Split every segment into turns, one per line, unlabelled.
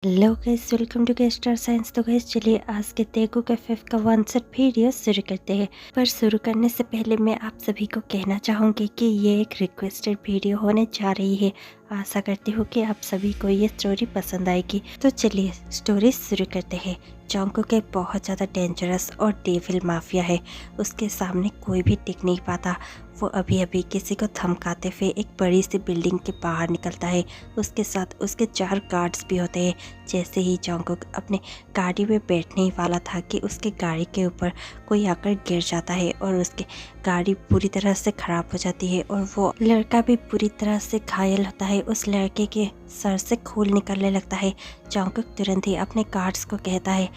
Hello guys, welcome to Star Science. तो guys चलिए आज के तेगू कैफे का 1 वीडियो शुरू करते हैं। पर शुरू करने से पहले मैं आप सभी को कहना चाहूँगी कि ये एक रिक्वेस्टेड वीडियो होने जा रही है। आशा करती हूँ कि आप सभी को ये स्टोरी पसंद आएगी। तो चलिए स्टोरी शुरू करते हैं। जंगकुक एक बहुत ज़्यादा डेंजरस और डेविल माफिया है। उसके सामने कोई भी टिक नहीं पाता। वो अभी अभी किसी को धमकाते हुए एक बड़ी सी बिल्डिंग के बाहर निकलता है। उसके साथ उसके 4 गार्ड्स भी होते हैं। जैसे ही जंगकुक अपने गाड़ी में बैठने ही वाला था कि उसके गाड़ी के ऊपर कोई आकर गिर जाता है और उसकी गाड़ी पूरी तरह से खराब हो जाती है और वो लड़का भी पूरी तरह से घायल होता है। उस लड़के के सर से खून निकलने लगता है। जंगकुक तुरंत ही अपने गार्ड्स को कहता है,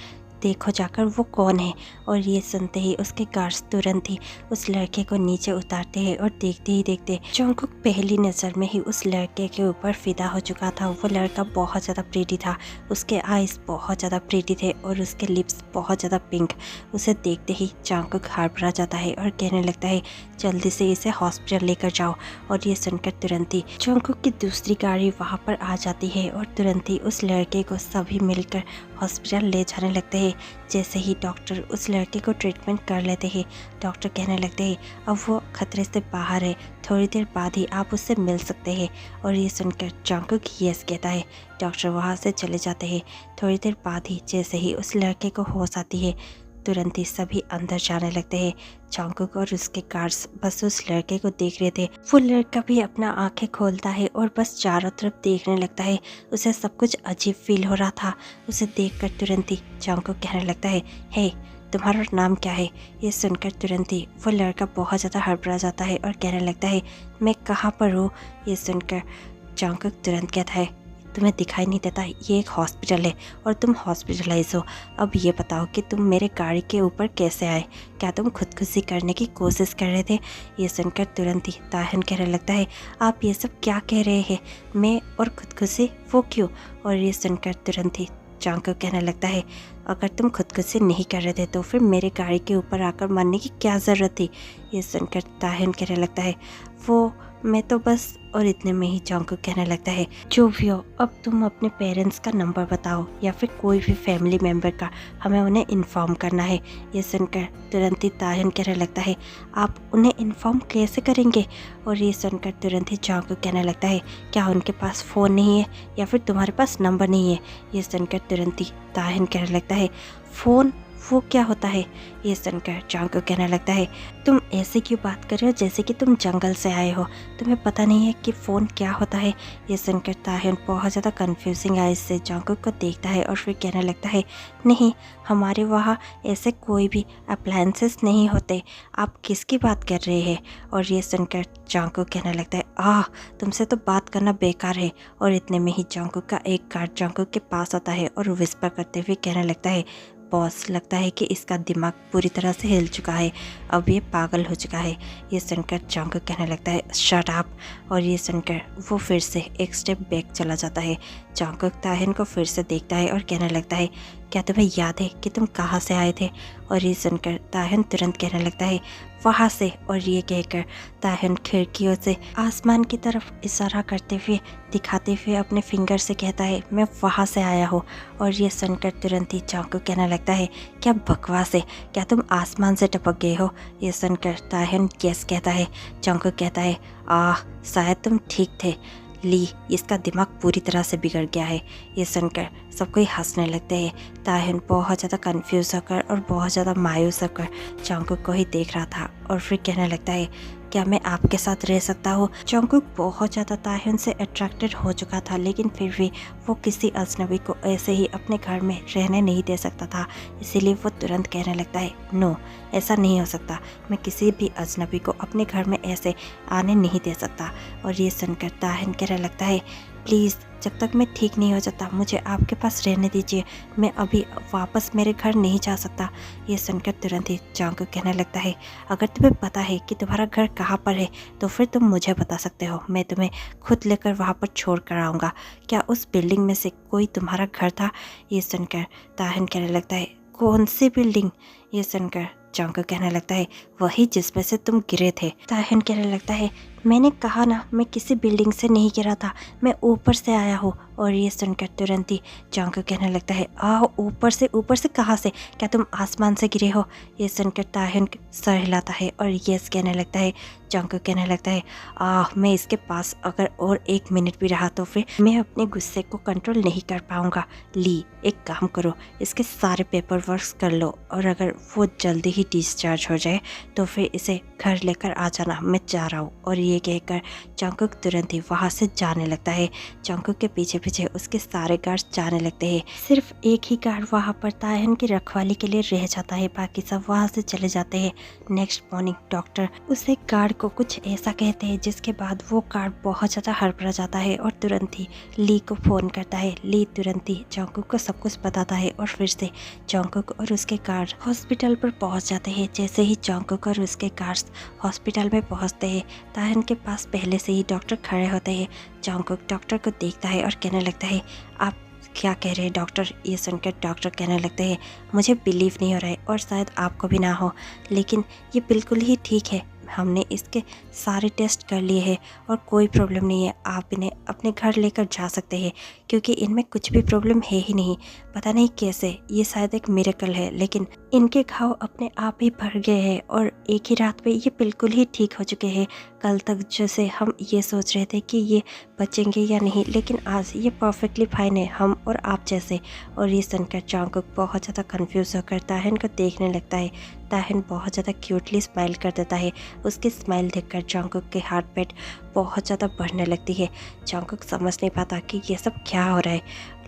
देखो जाकर वो कौन है। और ये सुनते ही उसके गार्ड्स तुरंत ही उस लड़के को नीचे उतारते हैं और देखते ही देखते जंगकुक पहली नज़र में ही उस लड़के के ऊपर फिदा हो चुका था। वो लड़का बहुत ज़्यादा प्रीटी था। उसके आईज बहुत ज़्यादा प्रीटी थे और उसके लिप्स बहुत ज़्यादा पिंक। उसे देखते ही जंगकुक घबरा जाता है और कहने लगता है, जल्दी से इसे हॉस्पिटल लेकर जाओ। और ये सुनकर तुरंत ही जंगकुक की दूसरी गाड़ी वहाँ पर आ जाती है और तुरंत ही उस लड़के को सभी मिलकर हॉस्पिटल ले जाने लगते हैं। जैसे ही डॉक्टर उस लड़के को ट्रीटमेंट कर लेते हैं, डॉक्टर कहने लगते हैं अब वो खतरे से बाहर है, थोड़ी देर बाद ही आप उससे मिल सकते हैं। और ये सुनकर जंगकुक यस कहता है। डॉक्टर वहाँ से चले जाते हैं। थोड़ी देर बाद ही जैसे ही उस लड़के को होश आती है, तुरंत ही सभी अंदर जाने लगते हैं। जंगकुक और उसके गार्ड्स बस उस लड़के को देख रहे थे। वो लड़का भी अपना आंखें खोलता है और बस चारों तरफ देखने लगता है। उसे सब कुछ अजीब फील हो रहा था। उसे देखकर तुरंत ही जंगकुक कहने लगता है, हे तुम्हारा नाम क्या है। ये सुनकर तुरंत ही वो लड़का बहुत ज़्यादा हड़बड़ा जाता है और कहने लगता है, मैं कहाँ पर हूँ। ये सुनकर जंगकुक तुरंत कहता है, तुम्हें दिखाई नहीं देता, ये एक हॉस्पिटल है और तुम हॉस्पिटलाइज हो। अब ये बताओ कि तुम मेरे गाड़ी के ऊपर कैसे आए। क्या तुम खुदकुशी करने की कोशिश कर रहे थे। ये सुनकर तुरंत ही ताहिन कहने लगता है, आप ये सब क्या कह रहे हैं। मैं और खुदकुशी, वो क्यों। और ये सुनकर तुरंत ही जंगकुक कहने लगता है, अगर तुम खुदकुशी नहीं कर रहे थे तो फिर मेरे गाड़ी के ऊपर आकर मरने की क्या ज़रूरत थी। ये सुनकर ताहिन कहने लगता है, वो मैं तो बस। और इतने में ही जंगकुक कहने लगता है, जो भी हो अब तुम अपने पेरेंट्स का नंबर बताओ या फिर कोई भी फैमिली मेम्बर का, हमें उन्हें इन्फॉर्म करना है। ये सुनकर तुरंत ही ताहिन कहने लगता है, आप उन्हें इन्फॉर्म कैसे करेंगे। और ये सुनकर तुरंत ही जंगकुक कहने लगता है, क्या उनके पास फ़ोन नहीं है या फिर तुम्हारे पास नंबर नहीं है। ये सुनकर तुरंत ही ताहिन कहने लगता है, फ़ोन वो क्या होता है। ये सुनकर जंगकुक कहने लगता है, तुम ऐसे क्यों बात कर रहे हो जैसे कि तुम जंगल से आए हो, तुम्हें पता नहीं है कि फ़ोन क्या होता है। ये सुनकर ताहिन बहुत ज़्यादा कंफ्यूजिंग आइज से जंगकुक को देखता है और फिर कहने लगता है, नहीं हमारे वहाँ ऐसे कोई भी अप्लायंसेस नहीं होते, आप किसकी बात कर रहे हैं। और ये सुनकर जंगकुक कहने लगता है, तुमसे तो बात करना बेकार है। और इतने में ही जंगकुक का एक गार्ड जंगकुक के पास आता है और विस्पर करते हुए कहने लगता है, बॉस लगता है कि इसका दिमाग पूरी तरह से हिल चुका है, अब ये पागल हो चुका है। ये सुनकर जंगकुक कहने लगता है, शट अप। और ये सुनकर वो फिर से एक स्टेप बैक चला जाता है। जंगकुक ताहिन को फिर से देखता है और कहने लगता है, क्या तुम्हें याद है कि तुम कहाँ से आए थे। और ये सुनकर ताहिन तुरंत कहने लगता है, वहाँ से। और ये कहकर ताहिन खिड़कियों से आसमान की तरफ इशारा करते हुए दिखाते हुए अपने फिंगर से कहता है, मैं वहाँ से आया हूँ। और ये सुनकर तुरंत ही जंगकुक कहने लगता है, क्या बकवास है, क्या तुम आसमान से टपक गए हो। ये सुनकर ताहिन यस कहता है। जंगकुक कहता है, शायद तुम ठीक थे ली, इसका दिमाग पूरी तरह से बिगड़ गया है। ये सुनकर सब कोई हंसने लगते हैं। ताहिन बहुत ज़्यादा कंफ्यूज होकर और बहुत ज़्यादा मायूस होकर जंगकुक को ही देख रहा था और फिर कहने लगता है, क्या मैं आपके साथ रह सकता हूँ। जंगकुक बहुत ज़्यादा ताहिन से अट्रैक्टेड हो चुका था, लेकिन फिर भी वो किसी अजनबी को ऐसे ही अपने घर में रहने नहीं दे सकता था। इसीलिए वो तुरंत कहने लगता है, नो ऐसा नहीं हो सकता, मैं किसी भी अजनबी को अपने घर में ऐसे आने नहीं दे सकता। और ये सुनकर ताहिन कहने लगता है, प्लीज़ जब तक मैं ठीक नहीं हो जाता मुझे आपके पास रहने दीजिए, मैं अभी वापस मेरे घर नहीं जा सकता। ये सुनकर तुरंत ही जंगकुक कहने लगता है, अगर तुम्हें पता है कि तुम्हारा घर कहाँ पर है तो फिर तुम मुझे बता सकते हो, मैं तुम्हें खुद लेकर वहाँ पर छोड़ कर आऊँगा। क्या उस बिल्डिंग में से कोई तुम्हारा घर था। ये सुनकर ताहिन कहने लगता है, कौन सी बिल्डिंग। ये सुनकर जंगकुक कहने लगता है, वही जिसमें से तुम गिरे थे। ताहिन कहने लगता है, मैंने कहा ना, मैं किसी बिल्डिंग से नहीं गिरा था, मैं ऊपर से आया हूँ। और ये सुनकर तुरंत ही जंगकुक कहने लगता है, ऊपर से? ऊपर से कहाँ से? क्या तुम आसमान से गिरे हो? ये सुनकर ताहयुन सर हिलाता है और यस कहने लगता है। जंगकुक कहने लगता है, मैं इसके पास अगर और 1 मिनट भी रहा तो फिर मैं अपने गुस्से को कंट्रोल नहीं कर पाऊंगा। ली, एक काम करो, इसके सारे पेपर वर्क कर लो और अगर वो जल्दी ही डिस्चार्ज हो जाए तो फिर इसे घर लेकर आ जाना, मैं जा रहा हूँ। और ये कहकर जंगकुक तुरंत ही वहाँ से जाने लगता है। जंगकुक के पीछे पीछे उसके सारे गार्ड्स जाने लगते हैं। सिर्फ एक ही गार्ड वहाँ पर ताहयुन की रखवाली के लिए रह जाता है, बाकी सब वहाँ से चले जाते हैं। नेक्स्ट मॉर्निंग डॉक्टर उसे गार्ड को कुछ ऐसा कहते हैं जिसके बाद वो गार्ड बहुत ज़्यादा हड़बड़ा जाता है और तुरंत ही ली को फ़ोन करता है। ली तुरंत ही जंगकुक को सब कुछ बताता है और फिर से जंगकुक और उसके गार्ड हॉस्पिटल पर पहुंच जाते हैं। जैसे ही जंगकुक और उसके गार्ड्स हॉस्पिटल में पहुंचते हैं, ताहयुन के पास पहले से ही डॉक्टर खड़े होते हैं। जंगकुक डॉक्टर को देखता है और कहने लगता है, आप क्या कह रहे हैं डॉक्टर? ये सुनकर डॉक्टर कहने लगते हैं, मुझे बिलीव नहीं हो रहा है और शायद आपको भी ना हो, लेकिन ये बिल्कुल ही ठीक है। हमने इसके सारे टेस्ट कर लिए हैं और कोई प्रॉब्लम नहीं है। आप इन्हें अपने घर लेकर जा सकते हैं क्योंकि इनमें कुछ भी प्रॉब्लम है ही नहीं। पता नहीं कैसे, ये शायद एक मिरेकल है, लेकिन इनके घाव अपने आप ही भर गए हैं और एक ही रात में ये बिल्कुल ही ठीक हो चुके हैं। कल तक जैसे हम ये सोच रहे थे कि ये बचेंगे या नहीं, लेकिन आज ये परफेक्टली फाइन है, हम और आप जैसे। और ये सुनकर जंगकुक बहुत ज़्यादा कंफ्यूज होकर ताहयुन को देखने लगता है। ताहयुन बहुत ज़्यादा क्यूटली स्माइल कर देता है। उसकी स्माइल देखकर जंगकुक के हार्ट बीट बहुत ज़्यादा बढ़ने लगती है। जंगकुक समझ नहीं पाता कि ये सब क्या हो रहा है,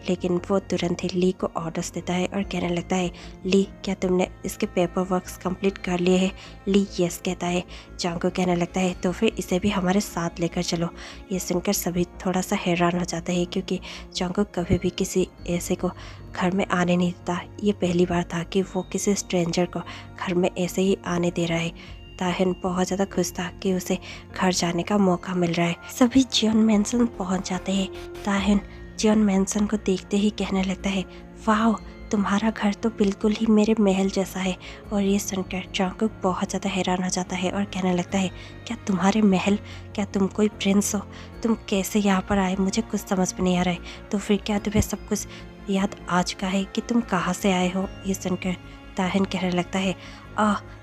लेकिन वो तुरंत ही ली को ऑर्डर्स देता है और कहने लगता है, ली, क्या तुमने इसके पेपर वर्क्स कंप्लीट कर लिए हैं? ली यस कहता है। जंगकुक कहने लगता है, तो फिर इसे भी हमारे साथ लेकर चलो। ये सुनकर सभी थोड़ा सा हैरान हो जाते हैं क्योंकि जंगकुक कभी भी किसी ऐसे को घर में आने नहीं देता। ये पहली बार था कि वो किसी स्ट्रेंजर को घर में ऐसे ही आने दे रहा है। ताहयुन बहुत ज़्यादा खुश था कि उसे घर जाने का मौका मिल रहा है। सभी जियोन मैंसन पहुंच जाते हैं। ताहयुन जियोन मैंसन को देखते ही कहने लगता है, वाह, तुम्हारा घर तो बिल्कुल ही मेरे महल जैसा है। और ये सुनकर जंगकुक बहुत ज़्यादा हैरान हो जाता है और कहने लगता है, क्या तुम्हारे महल? क्या तुम कोई प्रिंस हो? तुम कैसे यहाँ पर आए? मुझे कुछ समझ में नहीं आ रहा है। तो फिर क्या तुम्हें सब कुछ याद आ चुका है कि तुम कहाँ से आए हो? ये सुनकर ताहयुन कहने लगता है,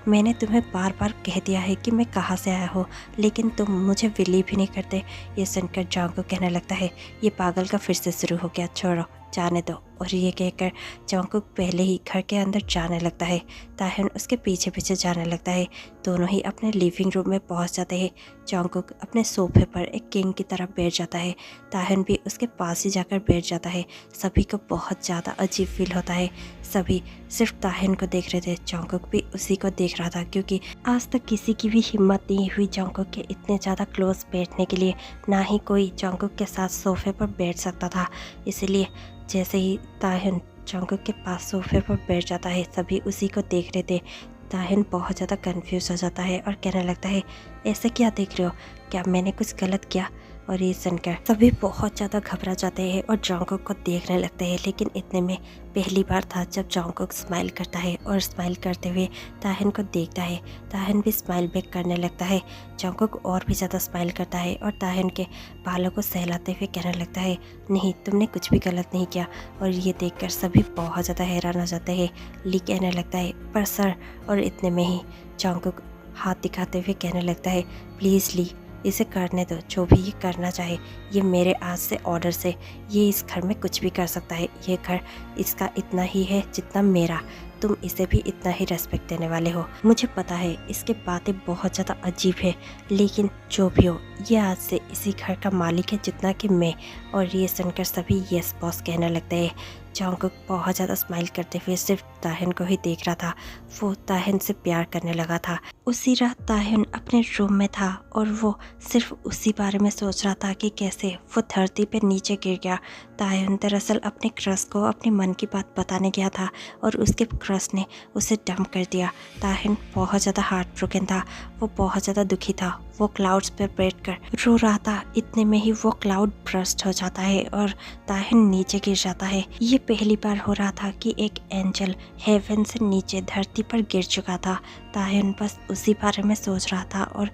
मैंने तुम्हें बार बार कह दिया है कि मैं कहाँ से आया हूँ, लेकिन तुम मुझे बिलीव ही नहीं करते। ये सुनकर जंगकुक कहने लगता है, ये पागल का फिर से शुरू हो गया, छोड़ो, जाने दो। और ये कहकर जंगकुक पहले ही घर के अंदर जाने लगता है। ताहयुन उसके पीछे पीछे जाने लगता है। दोनों ही अपने लिविंग रूम में पहुंच जाते हैं। जंगकुक अपने सोफे पर एक किंग की तरह बैठ जाता है। ताहयुन भी उसके पास ही जाकर बैठ जाता है। सभी को बहुत ज़्यादा अजीब फील होता है। सभी सिर्फ ताहयुन को देख रहे थे। जंगकुक भी उसी को देख रहा था क्योंकि आज तक किसी की भी हिम्मत नहीं हुई जंगकुक के इतने ज़्यादा क्लोज बैठने के लिए। ना ही कोई जंगकुक के साथ सोफे पर बैठ सकता था। इसलिए जैसे ही ताहयुन जंगकुक के पास सोफे पर बैठ जाता है, सभी उसी को देख रहे थे। ताहयुन बहुत ज़्यादा कंफ्यूज हो जाता है और कहने लगता है, ऐसे क्या देख रहे हो? क्या मैंने कुछ गलत किया? और ये सुनकर सभी बहुत ज़्यादा घबरा जाते हैं और जंगकुक को देखने लगते हैं। लेकिन इतने में पहली बार था जब जंगकुक स्माइल करता है और स्माइल करते हुए ताहयुन को देखता है। ताहयुन भी स्माइल बैक करने लगता है। जंगकुक और भी ज़्यादा स्माइल करता है और ताहयुन के बालों को सहलाते हुए कहने लगता है, नहीं, तुमने कुछ भी गलत नहीं किया। और ये देखकर सभी बहुत ज़्यादा हैरान हो जाते हैं। ली कहने लगता है, पर सर। और इतने में ही जंगकुक हाथ दिखाते हुए कहने लगता है, प्लीज़ ली, इसे करने दो, जो भी ये करना चाहे। ये मेरे आज से ऑर्डर से ये इस घर में कुछ भी कर सकता है। ये घर इसका इतना ही है जितना मेरा। तुम इसे भी इतना ही रेस्पेक्ट देने वाले हो। मुझे पता है इसके बातें बहुत ज़्यादा अजीब है, लेकिन जो भी हो, ये आज से इसी घर का मालिक है जितना कि मैं। और ये सुनकर सभी यस बॉस कहने लगते हैं। जंगकुक बहुत ज़्यादा स्माइल करते हुए सिर्फ ताहयुन को ही देख रहा था। वो ताहयुन से प्यार करने लगा था। उसी रात ताहयुन अपने रूम में था और वो सिर्फ उसी बारे में सोच रहा था कि कैसे वो धरती पे नीचे गिर गया। ताहयुन दरअसल अपने क्रश को अपने मन की बात बताने गया था और उसके क्रश ने उसे डंप कर दिया। ताहिन बहुत ज़्यादा हार्ट ब्रोकन था, वो बहुत ज़्यादा दुखी था। वो क्लाउड्स पर बैठकर रो रहा था। इतने में ही वो क्लाउड ब्रस्ट हो जाता है और ताहिन नीचे गिर जाता है। ये पहली बार हो रहा था कि एक एंजल हेवन से नीचे धरती पर गिर चुका था। ताहिन बस उसी बारे में सोच रहा था और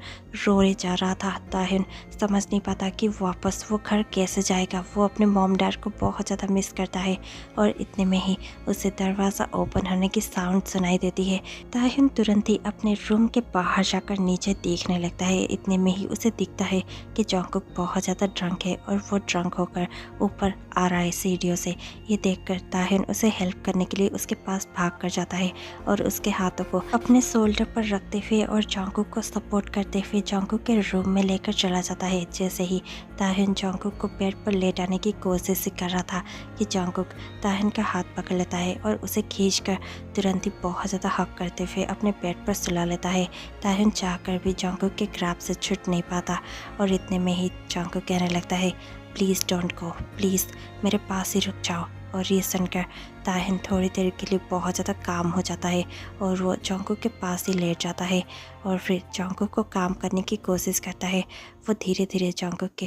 रोए जा रहा था। ताहिन समझ नहीं पाता कि वापस वो घर कैसे जाएगा। वो अपने मॉम डैड को बहुत ज़्यादा मिस करता है और इतने में ही उसे दरवाज़ा ओपन होने की साउंड सुनाई देती है। ताहिन तुरंत ही अपने रूम के बाहर जाकर नीचे देखने लगता है। इतने में ही उसे दिखता है कि जंगकुक बहुत ज़्यादा ड्रंक है और वो ड्रंक होकर ऊपर आ रहा है सीढ़ियों से। ये देखकर ताहिन उसे हेल्प करने के लिए उसके पास भाग कर जाता है और उसके हाथों को अपने शोल्डर पर रखते हुए और जंगकुक को सपोर्ट करते हुए जंगकुक के रूम में लेकर चला जाता है। जैसे ही ताहिन जंगकुक को बेड पर लेटाने की कोशिश कर रहा था कि जंगकुक ताहिन का हाथ पकड़ लेता है और उसे खींचकर तुरंत ही बहुत ज़्यादा हक करते हुए अपने बेड पर सुला लेता है। ताहिन चाहकर भी जंगकुक के ग्रैब से छूट नहीं पाता और इतने में ही जंगकुक कहने लगता है, प्लीज़ डोंट गो, प्लीज़ मेरे पास ही रुक जाओ। और ये सुनकर ताहिन थोड़ी देर के लिए बहुत ज़्यादा काम हो जाता है और वो जंगकुक के पास ही लेट जाता है और फिर जंगकुक को काम करने की कोशिश करता है। वो धीरे धीरे जंगकुक के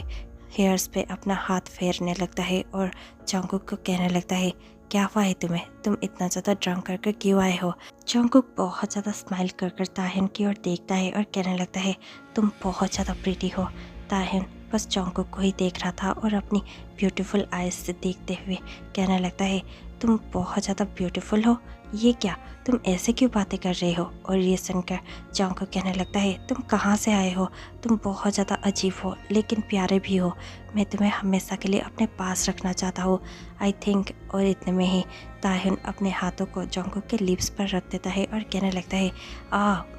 हेयर्स पे अपना हाथ फेरने लगता है और जंगकुक को कहने लगता है, क्या हुआ है तुम्हें? तुम इतना ज़्यादा ड्रंक करके क्यों आए हो? जंगकुक बहुत ज़्यादा स्माइल कर ताहिन की ओर देखता है और कहने लगता है, तुम बहुत ज़्यादा प्रीटी हो। ताहिन बस जंगकुक को ही देख रहा था और अपनी ब्यूटीफुल आइज से देखते हुए कहने लगता है, तुम बहुत ज़्यादा ब्यूटीफुल हो। ये क्या, तुम ऐसे क्यों बातें कर रहे हो? और ये सुनकर जंगकुक कहने लगता है, तुम कहाँ से आए हो? तुम बहुत ज़्यादा अजीब हो लेकिन प्यारे भी हो। मैं तुम्हें हमेशा के लिए अपने पास रखना चाहता हूँ, आई थिंक। और इतने में ही ताहिन अपने हाथों को जंगकुक के लिप्स पर रख देता है और कहने लगता है,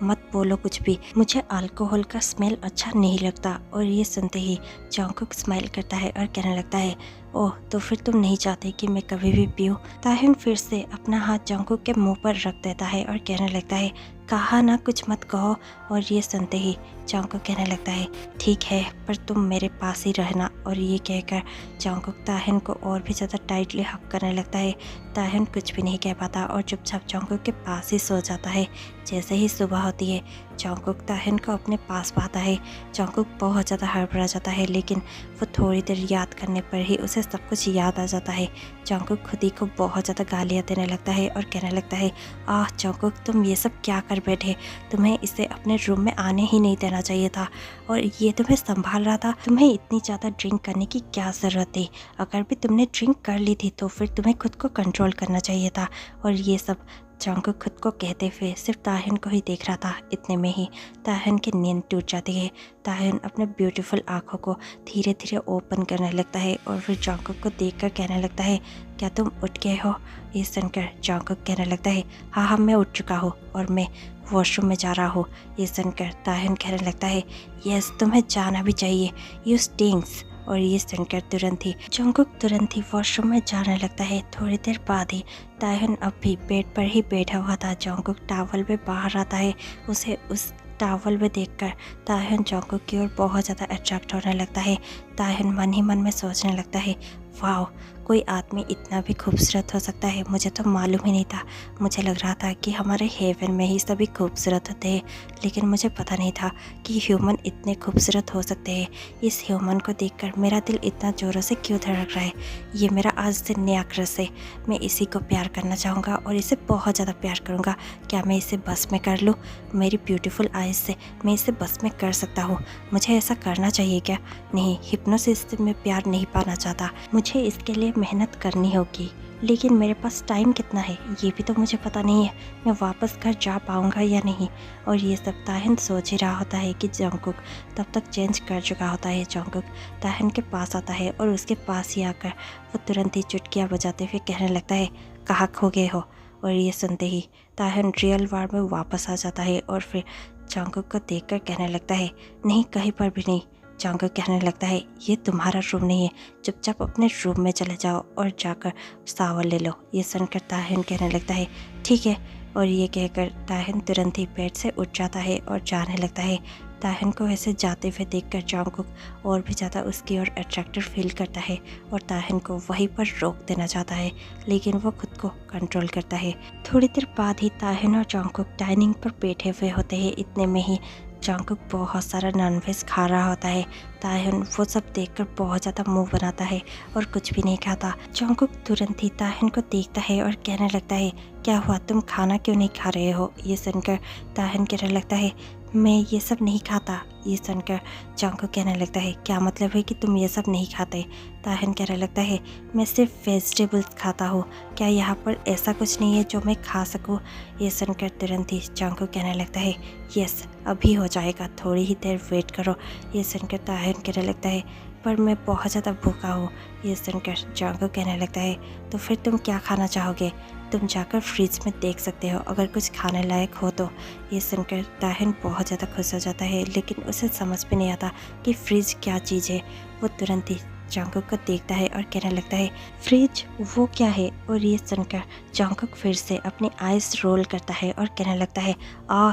मत बोलो कुछ भी, मुझे अल्कोहल का स्मेल अच्छा नहीं लगता। और ये सुनते ही जंगकुक स्माइल करता है और कहने लगता है, ओह तो फिर तुम नहीं चाहते कि मैं कभी भी पीऊँ? ताहिन फिर से अपना हाथ जंगकुक के मुंह पर रख देता है और कहने लगता है, कहा ना कुछ मत कहो। और ये सुनते ही जंगकुक कहने लगता है, ठीक है पर तुम मेरे पास ही रहना। और ये कहकर जंगकुक ताहिन को और भी ज़्यादा टाइटली हक करने लगता है। ताहिन कुछ भी नहीं कह पाता और चुपचाप जंगकुक के पास ही सो जाता है। जैसे ही सुबह होती है जंगकुक ताहिन को अपने पास पाता है। जंगकुक बहुत ज़्यादा हड़बड़ा जाता है लेकिन वो थोड़ी देर याद करने पर ही उसे सब कुछ याद आ जाता है। जंगकुक खुद ही को बहुत ज़्यादा गालियाँ देने लगता है और कहने लगता है, जंगकुक तुम ये सब क्या कर बैठे? तुम्हें इसे अपने रूम में आने ही नहीं देना चाहिए था और ये तुम्हें संभाल रहा था। तुम्हें इतनी ज़्यादा ड्रिंक करने की क्या ज़रूरत थी? अगर भी तुमने ड्रिंक कर ली थी तो फिर तुम्हें खुद को कंट्रोल करना चाहिए था। और ये सब जंगकुक खुद को कहते हुए सिर्फ ताहिन को ही देख रहा था। इतने में ही ताहिन की नींद टूट जाती है। ताहिन अपने ब्यूटीफुल आँखों को धीरे धीरे ओपन करने लगता है और फिर जंगकुक को देखकर कहने लगता है, क्या तुम उठ गए हो? ये सुनकर जंगकुक कहने लगता है, हाँ मैं उठ चुका हूँ और मैं वॉशरूम में जा रहा हूँ। ये सुनकर ताहिन कहने लगता है, यस तुम्हें जाना भी चाहिए, यू स्टिंक्स। और ये सुनकर तुरंत ही वॉशरूम में जाने लगता है। थोड़ी देर बाद ही ताहिन अब भी बेड पर ही बैठा हुआ था। जंगकुक टॉवल में बाहर आता है। उसे उस टॉवल में देखकर ताहिन जंगकुक की ओर बहुत ज़्यादा अट्रैक्ट होने लगता है। ताहिन मन ही मन में सोचने लगता है, वाह कोई आदमी इतना भी खूबसूरत हो सकता है, मुझे तो मालूम ही नहीं था। मुझे लग रहा था कि हमारे हेवन में ही सभी खूबसूरत होते हैं, लेकिन मुझे पता नहीं था कि ह्यूमन इतने खूबसूरत हो सकते हैं। इस ह्यूमन को देखकर मेरा दिल इतना ज़ोरों से क्यों धड़क रहा है? ये मेरा आज से नया क्रश है। मैं इसी को प्यार करना चाहूँगा और इसे बहुत ज़्यादा प्यार करूँगा। क्या मैं इसे बस में कर लूँ? मेरी ब्यूटीफुल आइज़ से मैं इसे बस में कर सकता हूँ। मुझे ऐसा करना चाहिए क्या? नहीं, हिप्नोसिस से मैं प्यार नहीं पाना चाहता। मुझे इसके लिए मेहनत करनी होगी, लेकिन मेरे पास टाइम कितना है ये भी तो मुझे पता नहीं है। मैं वापस घर जा पाऊँगा या नहीं। और ये सब ताहिन सोच ही रहा होता है कि जंगकुक तब तक चेंज कर चुका होता है। जंगकुक ताहिन के पास आता है और उसके पास ही आकर वो तुरंत ही चुटकियाँ बजाते हुए कहने लगता है, कहाँ खो गए हो? और ये सुनते ही ताहिन रियल वर्ल्ड में वापस आ जाता है और फिर जंगकुक को देखकर कहने लगता है, नहीं कहीं पर भी नहीं। जंगकुक कहने लगता है, ये तुम्हारा रूम नहीं है, चुपचाप अपने रूम में चले जाओ और जाकर शावर ले लो। ये सुनकर ताहिन कहने लगता है, ठीक है। और ये कहकर ताहिन तुरंत ही बेड से उठ जाता है और जाने लगता है। ताहिन को ऐसे जाते हुए देखकर जॉन्गकुक और भी ज़्यादा उसकी ओर अट्रैक्टिव फील करता है और ताहिन को वहीं पर रोक देना चाहता है, लेकिन वो खुद को कंट्रोल करता है। थोड़ी देर बाद ही ताहिन और जॉन्गकुक डाइनिंग पर बैठे हुए होते हैं। इतने में ही जॉन्गकुक बहुत सारा नॉनवेज खा रहा होता है। ताहिन वो सब देखकर बहुत ज़्यादा मुंह बनाता है और कुछ भी नहीं खाता। जॉन्गकुक तुरंत ही ताहिन को देखता है और कहने लगता है, क्या हुआ, तुम खाना क्यों नहीं खा रहे हो? ये सुनकर ताहिन कहने लगता है, मैं ये सब नहीं खाता। ये सुनकर जॉन्गकुक कहने लगता है, क्या मतलब है कि तुम ये सब नहीं खाते? ताहिन कहने लगता है, मैं सिर्फ वेजिटेबल्स खाता हूँ, क्या यहाँ पर ऐसा कुछ नहीं है जो मैं खा सकूँ? ये सुनकर तुरंत ही जॉन्गकुक कहने लगता है, यस अभी हो जाएगा, थोड़ी ही देर वेट करो। ये सुनकर ताहिन कहने लगता है, पर मैं बहुत ज़्यादा भूखा हूँ। ये सुनकर जॉन्गकुक कहने लगता है, तो फिर तुम क्या खाना चाहोगे? तुम जाकर फ्रिज में देख सकते हो, अगर कुछ खाने लायक हो तो। ये सुनकर ताहिन बहुत ज़्यादा खुश हो जाता है, लेकिन उसे समझ भी नहीं आता कि फ्रिज क्या चीज़ है। वो तुरंत ही जॉन्गकुक को देखता है और कहने लगता है, फ्रिज वो क्या है? और ये सुनकर जॉन्गकुक फिर से अपनी आइज़ रोल करता है और कहने लगता है,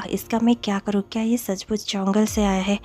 इसका मैं क्या करूँ? क्या ये सचमुच जंगल से आया है?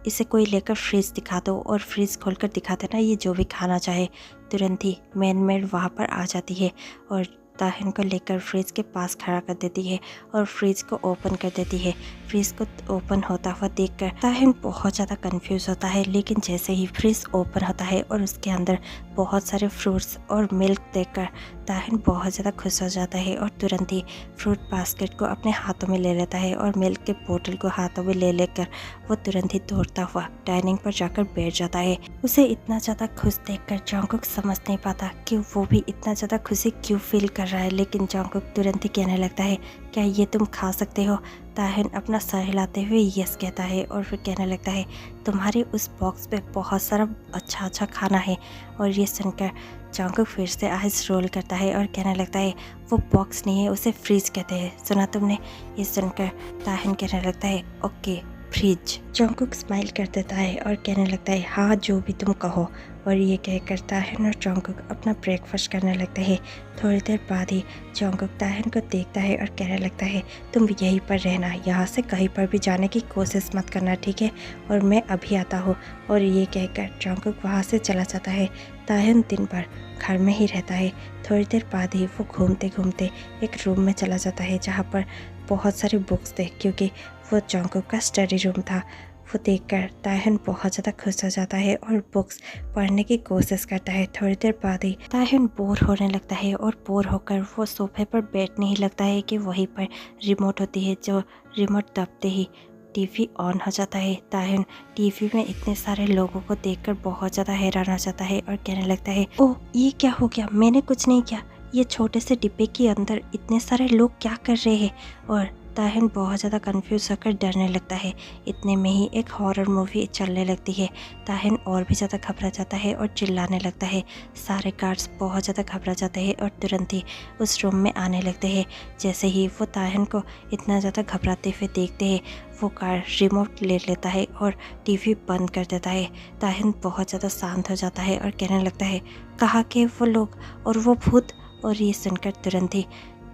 इसे कोई लेकर फ्रिज दिखा दो। और फ्रिज खोलकर दिखाते ना ये जो भी खाना चाहे। तुरंत ही मेन मेड वहाँ पर आ जाती है और ताहिन को लेकर फ्रिज के पास खड़ा कर देती है और फ्रिज को ओपन कर देती है। फ्रिज को ओपन होता हुआ देखकर ताहिन बहुत ज़्यादा कंफ्यूज होता है, लेकिन जैसे ही फ्रिज ओपन होता है और उसके अंदर बहुत सारे फ्रूट्स और मिल्क देखकर ताहिन बहुत ज़्यादा खुश हो जाता है और तुरंत ही फ्रूट बास्केट को अपने हाथों में ले लेता है और मिल्क के बोतल को हाथों में ले लेकर वो तुरंत ही दौड़ता हुआ डाइनिंग पर जाकर बैठ जाता है। उसे इतना ज़्यादा खुश देखकर जॉन्गकुक समझ नहीं पाता कि वो भी इतना ज़्यादा खुशी क्यों फील कर रहा है, लेकिन जॉन्गकुक तुरंत ही कहने लगता है, क्या ये तुम खा सकते हो? ताहिन अपना सर हिलाते हुए यस कहता है और फिर कहने लगता है, तुम्हारे उस बॉक्स पे बहुत सारा अच्छा अच्छा खाना है। और ये सुनकर जॉन्गकुक फिर से आइज रोल करता है और कहने लगता है, वो बॉक्स नहीं है, उसे फ्रिज कहते हैं, सुना तुमने? ये सुनकर ताहिन कहने लगता है, ओके फ्रिज। जॉन्गकुक स्माइल कर देता है और कहने लगता है, हाँ जो भी तुम कहो। और ये कहकर ताहिन और जॉन्गकुक अपना ब्रेकफास्ट करने लगते हैं। थोड़ी देर बाद ही जॉन्गकुक ताहिन को देखता है और कहने लगता है, तुम यहीं पर रहना, यहाँ से कहीं पर भी जाने की कोशिश मत करना, ठीक है? और मैं अभी आता हूँ। और ये कहकर जॉन्गकुक वहाँ से चला जाता है। ताहिन दिन भर घर में ही रहता है। थोड़ी देर बाद ही वो घूमते घूमते एक रूम में चला जाता है जहाँ पर बहुत सारी बुक्स थे, क्योंकि वो जॉन्गकुक का स्टडी रूम था। वो देखकर ताहिन बहुत ज़्यादा खुश हो जाता है और बुक्स पढ़ने की कोशिश करता है। थोड़ी देर बाद ही ताहिन बोर होने लगता है और बोर होकर वो सोफे पर बैठने ही लगता है कि वहीं पर रिमोट होती है, जो रिमोट दबते ही टीवी ऑन हो जाता है। ताहिन टीवी में इतने सारे लोगों को देखकर बहुत ज़्यादा हैरान हो जाता है और कहने लगता है, ओह ये क्या हो गया? मैंने कुछ नहीं किया, ये छोटे से डिब्बे के अंदर इतने सारे लोग क्या कर रहे हैं? और ताहिन बहुत ज़्यादा कंफ्यूज होकर डरने लगता है। इतने में ही एक हॉरर मूवी चलने लगती है। ताहिन और भी ज़्यादा घबरा जाता है और चिल्लाने लगता है। सारे गार्ड्स बहुत ज़्यादा घबरा जाते हैं और तुरंत ही उस रूम में आने लगते हैं। जैसे ही वो ताहिन को इतना ज़्यादा घबराते हुए देखते हैं, वो गार्ड रिमोट ले लेता है और टीवी बंद कर देता है। ताहिन बहुत ज़्यादा शांत हो जाता है और कहने लगता है, कहाँ के वो लोग और वो भूत? और ये सुनकर तुरंत ही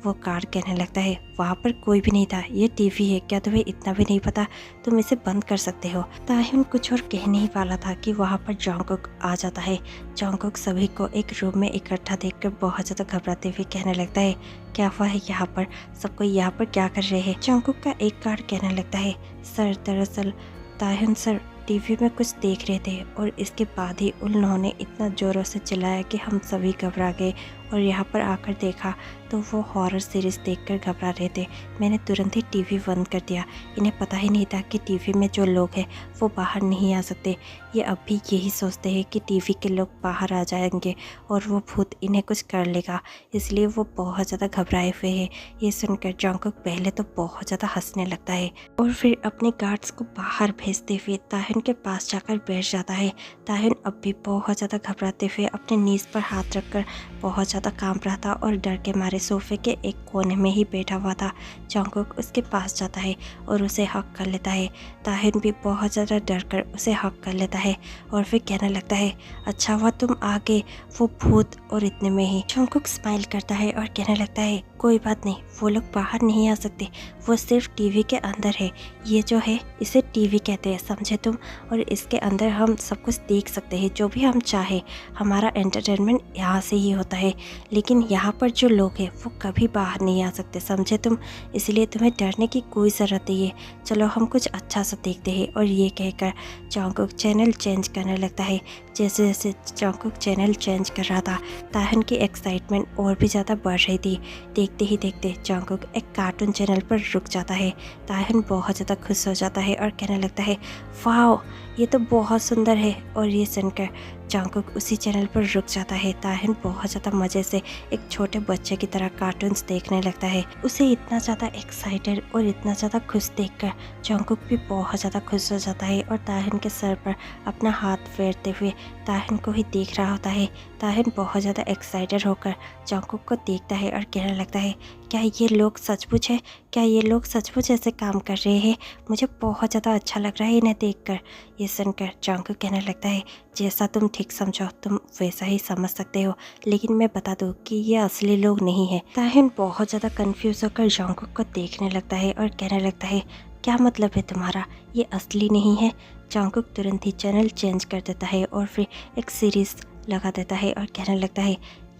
वो गार्ड कहने लगता है, वहाँ पर कोई भी नहीं था, ये टीवी है, क्या तुम्हें इतना भी नहीं पता? तुम इसे बंद कर सकते हो। ताहिन कुछ और कहने ही वाला था कि वहाँ पर जॉन्गकुक आ जाता है। जॉन्गकुक सभी को एक रूम में इकट्ठा देखकर बहुत ज़्यादा घबराते हुए कहने लगता है, क्या हुआ है यहाँ पर? सब कोई यहाँ पर क्या कर रहे हैं? जॉन्गकुक का एक गार्ड कहने लगता है, सर दरअसल ताहिन सर टीवी में कुछ देख रहे थे और इसके बाद ही उन्होंने इतना ज़ोरों से चिल्लाया कि हम सभी घबरा गए और यहाँ पर आकर देखा तो वो हॉरर सीरीज़ देखकर घबरा रहे थे। मैंने तुरंत ही टीवी बंद कर दिया। इन्हें पता ही नहीं था कि टीवी में जो लोग हैं वो बाहर नहीं आ सकते। ये अब भी यही सोचते हैं कि टीवी के लोग बाहर आ जाएंगे और वो भूत इन्हें कुछ कर लेगा, इसलिए वो बहुत ज़्यादा घबराए हुए हैं। ये सुनकर जॉन्गकुक पहले तो बहुत ज़्यादा हंसने लगता है और फिर अपने गार्ड्स को बाहर भेजते हुए ताहिन के पास जाकर बैठ जाता है। ताहिन अब भी बहुत ज़्यादा घबराते हुए अपने नीज पर हाथ रखकर बहुत ज़्यादा कांप रहा था और डर के मारे सोफे के एक कोने में ही बैठा हुआ था। जॉन्गकुक उसके पास जाता है और उसे हक कर लेता है। ताहिन भी बहुत ज़्यादा डर कर उसे हक कर लेता है और फिर कहने लगता है, अच्छा हुआ तुम आ गए, वो भूत। और इतने में ही जॉन्गकुक स्माइल करता है और कहने लगता है, कोई बात नहीं, वो लोग बाहर नहीं आ सकते, वो सिर्फ टीवी के अंदर है। ये जो है इसे टीवी कहते हैं, समझे तुम? और इसके अंदर हम सब कुछ देख सकते हैं, जो भी हम चाहे। हमारा एंटरटेनमेंट यहाँ से ही होता है। लेकिन यहाँ पर जो लोग हैं वो कभी बाहर नहीं आ सकते, समझे तुम? इसलिए तुम्हें डरने की कोई ज़रूरत नहीं है। चलो हम कुछ अच्छा सा देखते हैं। और ये कहकर जंगकुक चैनल चेंज करने लगता है। जैसे जैसे जंगकुक चैनल चेंज कर रहा था, ताहन की एक्साइटमेंट और भी ज़्यादा बढ़ रही थी। देखते ही देखते जंगकुक एक कार्टून चैनल पर रुक जाता है। ताहन बहुत ज़्यादा खुश हो जाता है और कहने लगता है, वाओ, ये तो बहुत सुंदर है। और ये सुनकर जंगकुक उसी चैनल पर रुक जाता है। ताहन बहुत ज़्यादा मज़े से एक छोटे बच्चे की तरह कार्टून्स देखने लगता है। उसे इतना ज़्यादा एक्साइटेड और इतना ज़्यादा खुश देखकर जंगकुक भी बहुत ज़्यादा खुश हो जाता है और ताहन के सर पर अपना हाथ फेरते हुए ताहन को ही देख रहा होता है। ताहन बहुत ज़्यादा एक्साइटेड होकर जंगकुक को देखता है और कहने लगता है, क्या ये लोग सचमुच है? क्या ये लोग सचमुच ऐसे काम कर रहे हैं? मुझे बहुत ज़्यादा अच्छा लग रहा है इन्हें देखकर। ये सुनकर जंगकुक कहने लगता है, जैसा तुम ठीक समझो तुम वैसा ही समझ सकते हो, लेकिन मैं बता दूं कि ये असली लोग नहीं है। ताहन बहुत ज़्यादा कंफ्यूज होकर जंगकुक को देखने लगता है और कहने लगता है, क्या मतलब है तुम्हारा? ये असली नहीं है? जंगकुक तुरंत ही चैनल चेंज कर देता है और फिर एक सीरीज़ लगा देता है और कहने लगता है,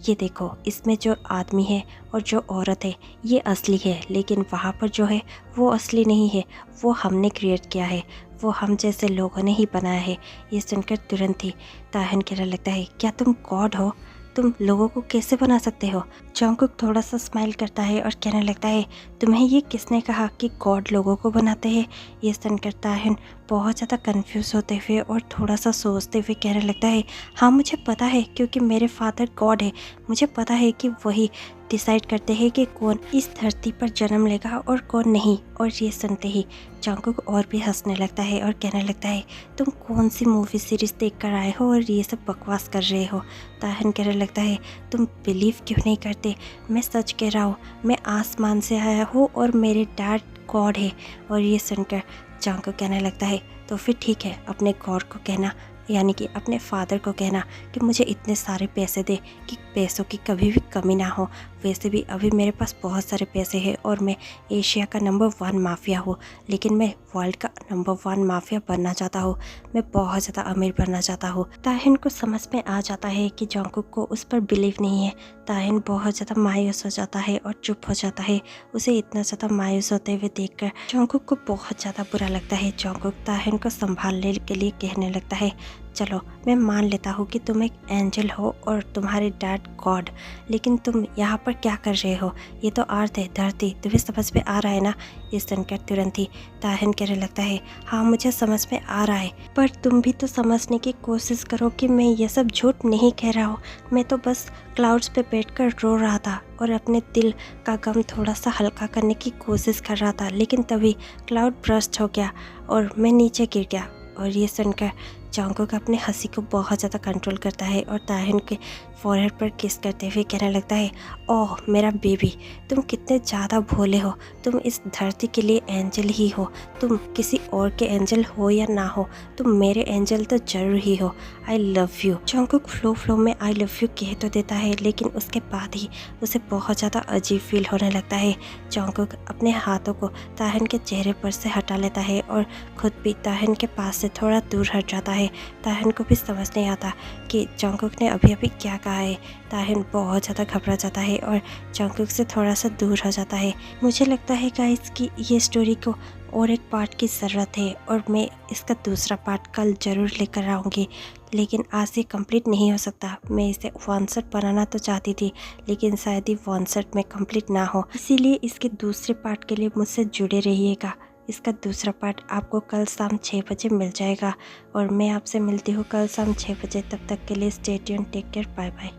ये देखो, इसमें जो आदमी है और जो औरत है ये असली है, लेकिन वहाँ पर जो है वो असली नहीं है, वो हमने क्रिएट किया है, वो हम जैसे लोगों ने ही बनाया है। ये सुनकर तुरंत ही ताहन कहने लगता है, क्या तुम गॉड हो? तुम लोगों को कैसे बना सकते हो? जंगकुक थोड़ा सा स्माइल करता है और कहने लगता है, तुम्हें ये किसने कहा कि गॉड लोगों को बनाते हैं? ये सुनकर ताहन बहुत ज़्यादा कंफ्यूज होते हुए और थोड़ा सा सोचते हुए कहने लगता है, हाँ मुझे पता है, क्योंकि मेरे फादर गॉड है। मुझे पता है कि वही डिसाइड करते हैं कि कौन इस धरती पर जन्म लेगा और कौन नहीं। और ये सुनते ही जंगकुक और भी हंसने लगता है और कहने लगता है, तुम कौन सी मूवी सीरीज़ देख कर आए हो और ये सब बकवास कर रहे हो? ताहन कहने लगता है, तुम बिलीव क्यों नहीं करते? मैं सच कह रहा हूँ, मैं आसमान से आया हूँ और मेरे डैड गॉड है। और ये सुनकर जंगकुक कहने लगता है, तो फिर ठीक है, अपने गॉड को कहना, यानी कि अपने फादर को कहना कि मुझे इतने सारे पैसे दे कि पैसों की कभी भी कमी ना हो। वैसे भी अभी मेरे पास बहुत सारे पैसे हैं और मैं एशिया का नंबर 1 माफिया हूँ, लेकिन मैं वर्ल्ड का नंबर 1 माफिया बनना चाहता हूँ। मैं बहुत ज़्यादा अमीर बनना चाहता हूँ। ताहिन को समझ में आ जाता है कि जंगकुक को उस पर बिलीव नहीं है। ताहिन बहुत ज़्यादा मायूस हो जाता है और चुप हो जाता है। उसे इतना ज़्यादा मायूस होते हुए देखकर जंगकुक को बहुत ज़्यादा बुरा लगता है। जंगकुक ताहिन को संभालने के लिए कहने लगता है, चलो मैं मान लेता हूँ कि तुम एक एंजल हो और तुम्हारे डैड गॉड, लेकिन तुम यहाँ पर क्या कर रहे हो? ये तो अर्थ है, धरती, तुम्हें समझ में आ रहा है ना? ये सुनकर तुरंत ही ताहिन कहने लगता है, हाँ मुझे समझ में आ रहा है, पर तुम भी तो समझने की कोशिश करो कि मैं ये सब झूठ नहीं कह रहा हूँ। मैं तो बस क्लाउड्स पे बैठकर रो रहा था और अपने दिल का गम थोड़ा सा हल्का करने की कोशिश कर रहा था, लेकिन तभी क्लाउड ब्रस्ट हो गया और मैं नीचे गिर गया। और ये सुनकर जंगकुक अपने हंसी को बहुत ज़्यादा कंट्रोल करता है और ताहिन के फोरहेड पर किस करते हुए कहने लगता है, ओह मेरा बेबी, तुम कितने ज़्यादा भोले हो। तुम इस धरती के लिए एंजल ही हो। तुम किसी और के एंजल हो या ना हो, तुम मेरे एंजल तो जरूर ही हो। I love you. Jungkook flow में आई लव यू कह तो देता है, लेकिन उसके बाद ही उसे बहुत ज़्यादा अजीब फील होने लगता है। जंगकुक अपने हाथों को ताहिन के चेहरे पर से हटा लेता है और खुद भी ताहिन के पास से थोड़ा दूर हट जाता है। ताहिन को भी समझ नहीं आता कि जंगकुक ने अभी अभी क्या कहा है। ताहिन बहुत ज़्यादा घबरा जाता है और जंगकुक से थोड़ा सा दूर हो जाता है। मुझे लगता है गाइस कि ये स्टोरी को और एक पार्ट की ज़रूरत है और मैं इसका दूसरा पार्ट कल ज़रूर लेकर आऊँगी, लेकिन आज ये कंप्लीट नहीं हो सकता। मैं इसे 1 शॉट बनाना तो चाहती थी, लेकिन शायद ही 1 शॉट में कंप्लीट ना हो, इसीलिए इसके दूसरे पार्ट के लिए मुझसे जुड़े रहिएगा। इसका दूसरा पार्ट आपको कल शाम 6 बजे मिल जाएगा और मैं आपसे मिलती हूँ कल शाम 6 बजे। तब तक के लिए stay tuned, take care, bye bye.